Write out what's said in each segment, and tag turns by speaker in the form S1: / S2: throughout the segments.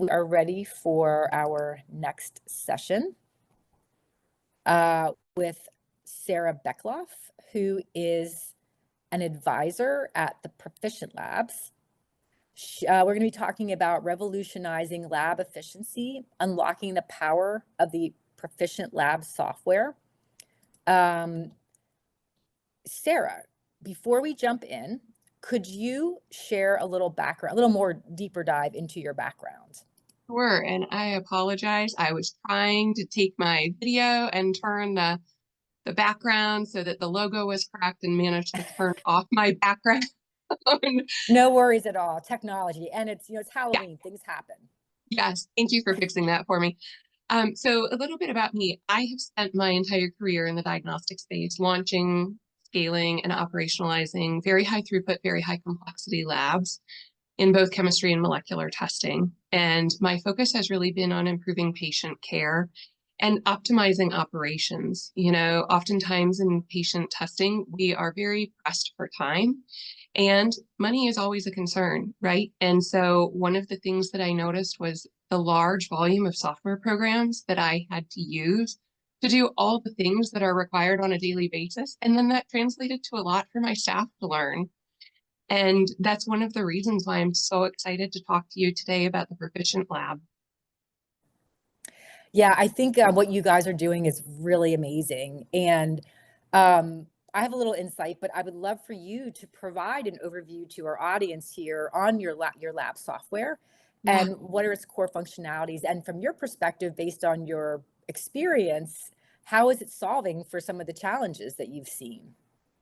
S1: We are ready for our next session with Sara Beckloff, who is an advisor at the Proficient Labs. We're going to be talking about revolutionizing lab efficiency, unlocking the power of the Proficient Lab software. Sara, before we jump in, could you share a little background, a little more deeper dive into your background?
S2: Sure, and I apologize. I was trying to take my video and turn the background so that the logo was correct and managed to turn off my background.
S1: No worries at all. Technology, and it's Halloween.
S2: Yeah.
S1: Things happen.
S2: Yes, thank you for fixing that for me. So a little bit about me. I have spent my entire career in the diagnostic space, launching, scaling, and operationalizing very high throughput, very high complexity labs in both chemistry and molecular testing. And my focus has really been on improving patient care and optimizing operations. Oftentimes in patient testing, we are very pressed for time and money is always a concern, right? And so one of the things that I noticed was the large volume of software programs that I had to use to do all the things that are required on a daily basis. And then that translated to a lot for my staff to learn. And that's one of the reasons why I'm so excited to talk to you today about the Proficient Lab.
S1: Yeah, I think what you guys are doing is really amazing. And I have a little insight, but I would love for you to provide an overview to our audience here on your lab software and what are its core functionalities. And from your perspective, based on your experience, how is it solving for some of the challenges that you've seen?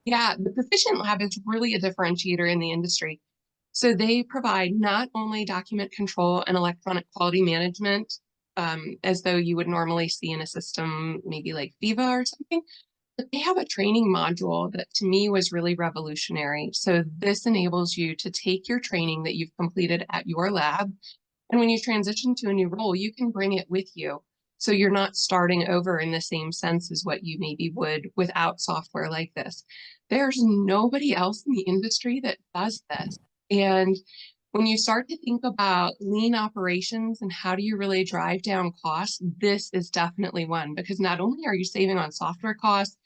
S2: Yeah, the Proficient Lab is really a differentiator in the industry. So they provide not only document control and electronic quality management, as though you would normally see in a system, maybe like Viva or something, but they have a training module that to me was really revolutionary. So this enables you to take your training that you've completed at your lab, and when you transition to a new role, you can bring it with you. So you're not starting over in the same sense as what you maybe would without software like this. There's nobody else in the industry that does this. And when you start to think about lean operations and how do you really drive down costs, this is definitely one, because not only are you saving on software costs,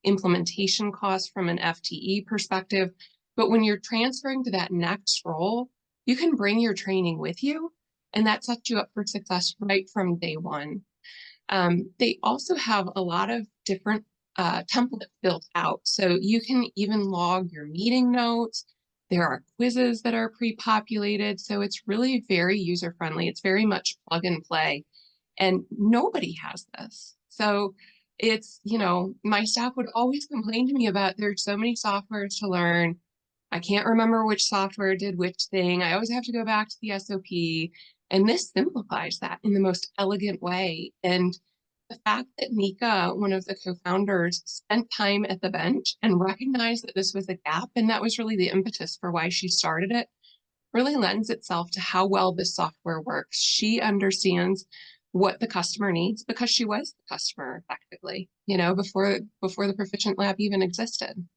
S2: implementation costs from an FTE perspective, but when you're transferring to that next role, you can bring your training with you, and that sets you up for success right from day one. They also have a lot of different templates built out, so you can even log your meeting notes. There are quizzes that are pre-populated, so it's really very user-friendly. It's very much plug and play, and nobody has this. So it's, my staff would always complain to me about there's so many softwares to learn. I can't remember which software did which thing. I always have to go back to the SOP, and this simplifies that in the most elegant way. And the fact that Nika, one of the co-founders, spent time at the bench and recognized that this was a gap, and that was really the impetus for why she started it, really lends itself to how well this software works. She understands what the customer needs because she was the customer effectively, before the Proficient Lab even existed.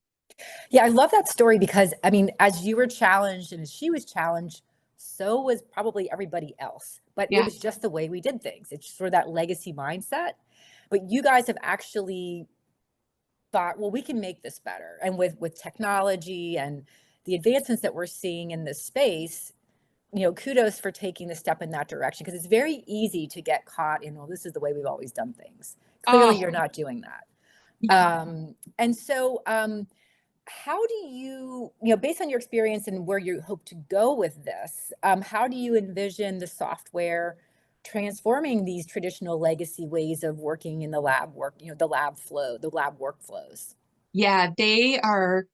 S1: Yeah, I love that story because, I mean, as you were challenged and as she was challenged, so was probably everybody else. But it was just the way we did things. It's sort of that legacy mindset. But you guys have actually thought, well, we can make this better. And with technology and the advancements that we're seeing in this space, kudos for taking the step in that direction, because it's very easy to get caught in, well, this is the way we've always done things. Clearly, you're not doing that. And so how do you, based on your experience and where you hope to go with this, how do you envision the software transforming these traditional legacy ways of working in the lab the lab flow, the lab workflows?
S2: Yeah, they are,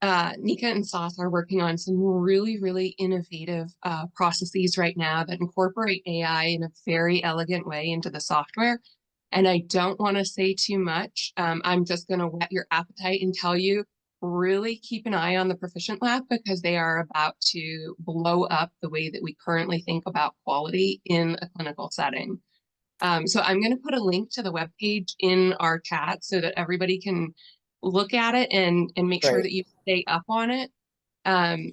S2: Nika and Sas are working on some really, really innovative processes right now that incorporate AI in a very elegant way into the software. And I don't want to say too much. I'm just going to whet your appetite and tell you, really keep an eye on the Proficient Lab, because they are about to blow up the way that we currently think about quality in a clinical setting. So I'm going to put a link to the webpage in our chat so that everybody can look at it and make sure that you stay up on it.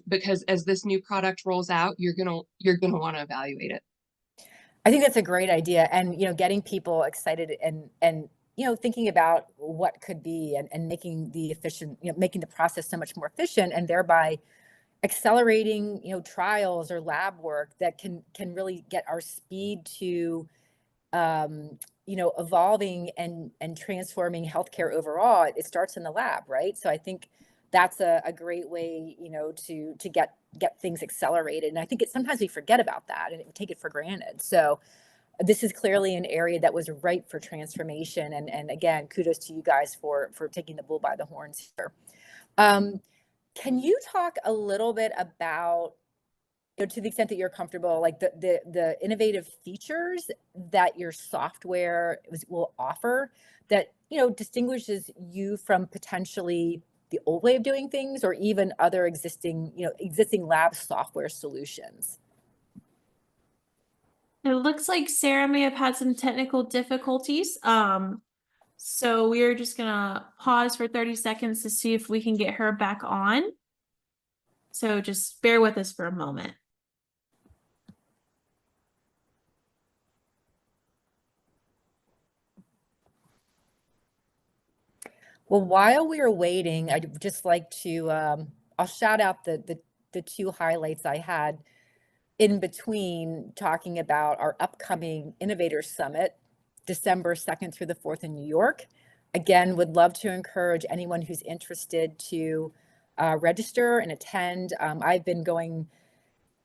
S2: Because as this new product rolls out, you're gonna want to evaluate it.
S1: I think that's a great idea. And, getting people excited and, thinking about what could be and making making the process so much more efficient and thereby accelerating, trials or lab work that can really get our speed to evolving and transforming healthcare overall. It starts in the lab, right? So I think that's a great way, to get things accelerated. And I think sometimes we forget about that and we take it for granted. So this is clearly an area that was ripe for transformation. And again, kudos to you guys for taking the bull by the horns here. Can you talk a little bit about, to the extent that you're comfortable, like the innovative features that your software will offer that, distinguishes you from potentially the old way of doing things or even other existing lab software solutions?
S3: It looks like Sarah may have had some technical difficulties. So we're just gonna pause for 30 seconds to see if we can get her back on. So just bear with us for a moment.
S1: Well, while we are waiting, I'd just like to, I'll shout out the two highlights I had in between talking about our upcoming Innovators Summit, December 2nd through the 4th in New York. Again, would love to encourage anyone who's interested to register and attend. I've been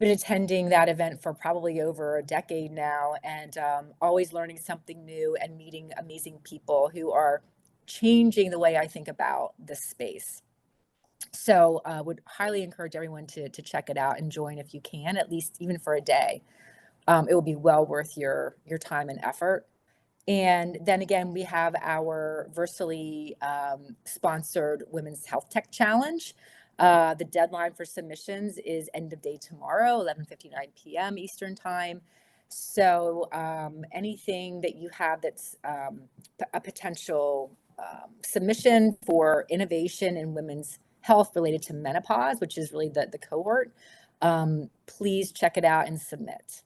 S1: attending that event for probably over a decade now, and always learning something new and meeting amazing people who are changing the way I think about this space. So would highly encourage everyone to check it out and join if you can, at least even for a day. It will be well worth your time and effort. And then again, we have our Versally sponsored Women's Health Tech Challenge. The deadline for submissions is end of day tomorrow, 11:59 p.m. Eastern Time. So anything that you have that's a potential submission for innovation in women's health related to menopause, which is really the cohort, please check it out and submit.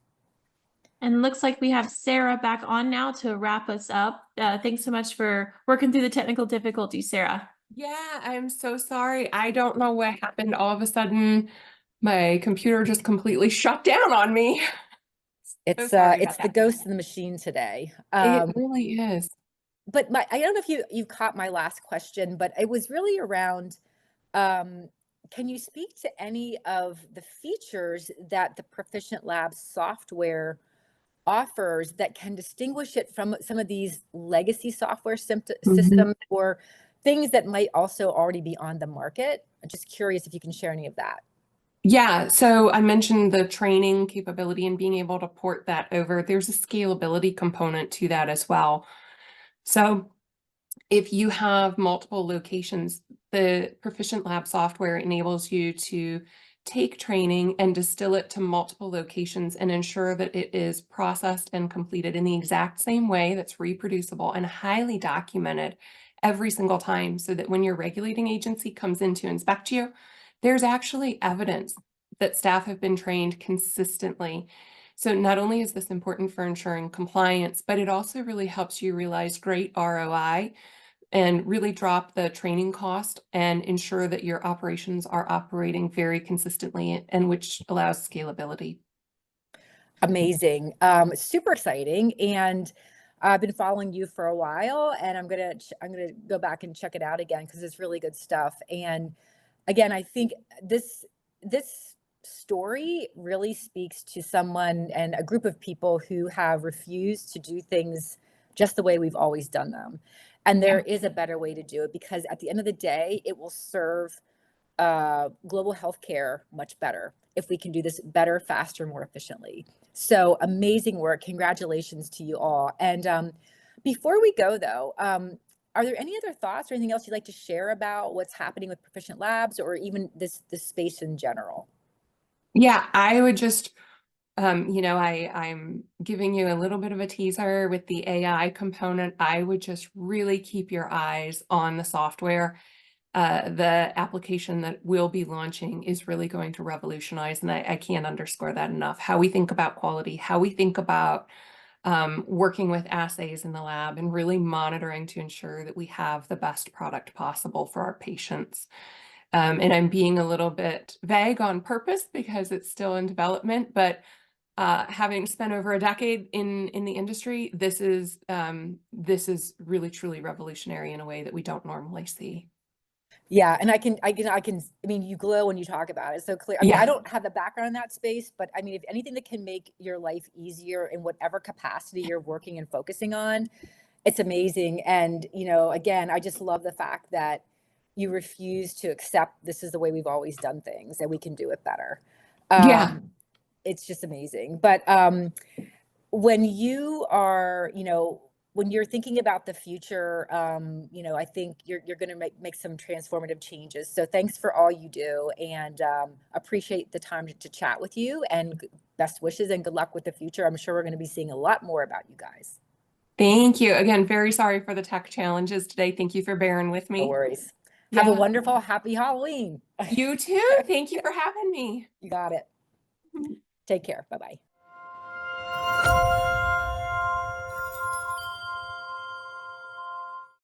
S3: And looks like we have Sarah back on now to wrap us up. Thanks so much for working through the technical difficulties, Sarah.
S2: Yeah, I'm so sorry. I don't know what happened. All of a sudden, my computer just completely shut down on me.
S1: It's the ghost of the machine today.
S2: It really is.
S1: But I don't know if you caught my last question, but it was really around, can you speak to any of the features that the Proficient Lab software offers that can distinguish it from some of these legacy software systems or things that might also already be on the market? I'm just curious if you can share any of that.
S2: Yeah, so I mentioned the training capability and being able to port that over. There's a scalability component to that as well. So if you have multiple locations, the Proficient Lab software enables you to take training and distill it to multiple locations and ensure that it is processed and completed in the exact same way that's reproducible and highly documented every single time, so that when your regulating agency comes in to inspect you, there's actually evidence that staff have been trained consistently. So not only is this important for ensuring compliance, but it also really helps you realize great ROI and really drop the training cost and ensure that your operations are operating very consistently, and which allows scalability.
S1: Amazing. Super exciting. And I've been following you for a while, and I'm gonna go back and check it out again because it's really good stuff. And again, I think this story really speaks to someone and a group of people who have refused to do things just the way we've always done them. And there is a better way to do it, because at the end of the day, it will serve global healthcare much better if we can do this better, faster, more efficiently. So amazing work. Congratulations to you all. And before we go, though, are there any other thoughts or anything else you'd like to share about what's happening with Proficient Labs or even this space in general?
S2: Yeah, I would just, I'm giving you a little bit of a teaser with the AI component. I would just really keep your eyes on the software. the application that we'll be launching is really going to revolutionize, and I can't underscore that enough, how we think about quality, how we think about working with assays in the lab and really monitoring to ensure that we have the best product possible for our patients. And I'm being a little bit vague on purpose because it's still in development, but having spent over a decade in the industry, this is really truly revolutionary in a way that we don't normally see.
S1: Yeah, and I mean, you glow when you talk about it, so clear. I mean, I don't have the background in that space, but I mean, if anything that can make your life easier in whatever capacity you're working and focusing on, it's amazing. And, you know, again, I just love the fact that you refuse to accept this is the way we've always done things and we can do it better. It's just amazing. But when you are, you know, when you're thinking about the future, you know, I think you're going to make some transformative changes. So thanks for all you do, and appreciate the time to chat with you, and best wishes and good luck with the future. I'm sure we're going to be seeing a lot more about you guys.
S2: Thank you. Again, very sorry for the tech challenges today. Thank you for bearing with me.
S1: No worries. Have a wonderful, happy Halloween.
S2: You too. Thank you for having me.
S1: You got it. Take care. Bye-bye.